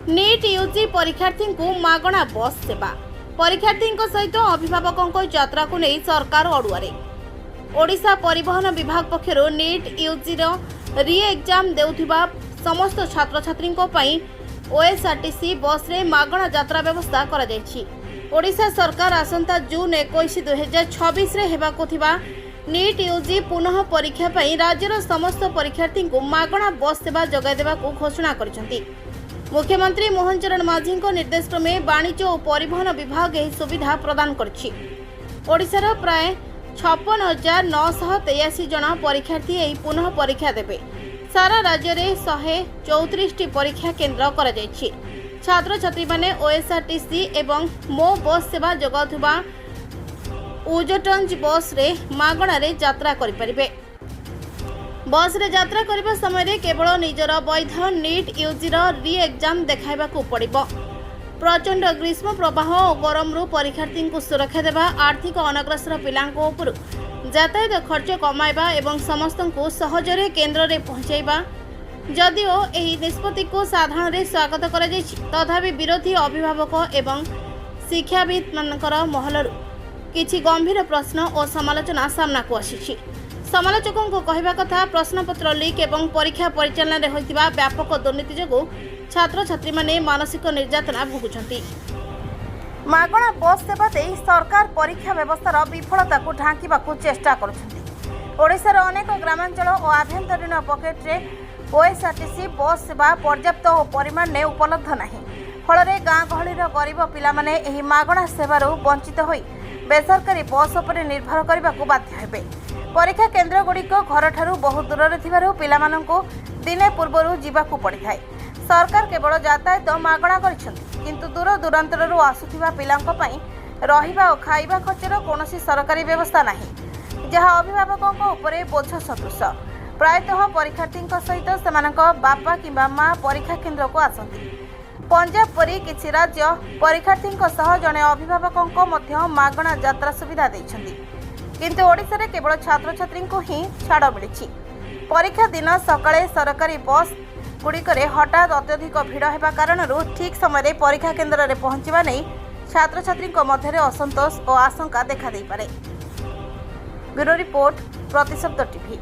NEET UG परीक्षार्थी को मागणा बस सेवा परीक्षार्थी सहित अभिभावकों यात्रा को नहीं सरकार अड़ुआरे। ओडिशा परिवहन विभाग पक्षर नीट यूजी री एग्जाम देउथिबा समस्त छात्र छात्री ओएसआरटीसी बस रे मागणा यात्रा व्यवस्था करा जायछि। ओडिशा सरकार आसंता जून 21, 2026 रे हेबाको थिबा नीट यूजी पुनः परीक्षा पई राज्यर समस्त परीक्षार्थी को मागणा बस सेवा जगाई देबाको घोषणा करिसेंति। मुख्यमंत्री मोहन चरण माझी निर्देश क्रमे वाणिज्य और परिवहन विभाग यह सुविधा प्रदान करछि। ओडिशार प्राय 56,983 जन परीक्षार्थी यही पुनः परीक्षा देबे। सारा राज्य में 134 परीक्षा केन्द्र करा जायछि। छात्र छात्री माने ओएसआरटीसी एवं मो बस सेवा जगाउथुबा उजटंज बस रे मागणा रे यात्रा करि परिबे। बस रे यात्रा करबा समय रे केवल निजर वैध नीट यूजी री एग्जाम देखाइबाकू पड़िबो। प्रचंड ग्रीष्म प्रवाह और गरम रु परीक्षार्थी को सुरक्षा देवा, आर्थिक अनग्रसर पिलांको उपरु यातायात खर्च कमाइबा एवं समस्त को सहजरे केन्द्र रे पहुंचाइबा जदिओ एही निष्पत्ति को साधारण रे स्वागत करा जायछि, तथापि विरोधी अभिभावक एवं शिक्षाविद मानकर महलरु किछि गंभीर प्रश्न और समालोचना सामना को आसिछि। समालोचकों को कहवा कथा प्रश्नपत्र लीक एवं परीक्षा परिचालन होइतिबा व्यापक दुर्नीति जोगु छात्र छात्री माने मानसिक निर्यातना भोगुछंती। मागणा बस सेवा दे सरकार परीक्षा व्यवस्थार विफलता को ढांकिबा को चेष्टा करुछंती। ओडिशार अनेक ग्रामांचल और आभ्यंतरीण पकेट रे ओएसआरटीसी बस सेवा पर्याप्त और परिमाण में उपलब्ध नहीं। फल गाँ गहलीर गरीब पिला माने एही मागणा सेवारू वंचित होई बेसरकारी बस उपर निर्भर करने को बाध्य हेबे। परीक्षा केन्द्र गुड़िक घर ठारू बहुत दूर थिबारु पिलामानंकु दिने पूर्वरु जीवाकू पड़िथाय। सरकार केवल यातायात मागणा करिसेंति, किंतु दूर दूरांतरु आसुथिबा पिलांको पई रहिबा और खाइबा खर्चर कौनसी सरकारी व्यवस्था नहीं, जहाँ अभिभावकों उपरे बोझ सदृश। प्रायतः परीक्षार्थी सहित सेमानंको बापा किंबा माँ परीक्षा केन्द्र को आसंती। पंजाब परी किछि राज्य परीक्षार्थी जड़े अभिभावकों मध्य मागणा यात्रा सुविधा देइछंती, किंतु ओडिशा रे केवल छात्र छात्री को ही छाड़ मिली। परीक्षा दिन सकाळे सरकारी बस गुड़िकरे हठात अत्यधिक भिड़ हेबा कारणरू ठीक समय परीक्षा केन्द्र रे पहुंचवा नहीं छात्र छात्री मध्य असंतोष और आशंका देखा दे पारे। Bureau report, Pratishabda TV.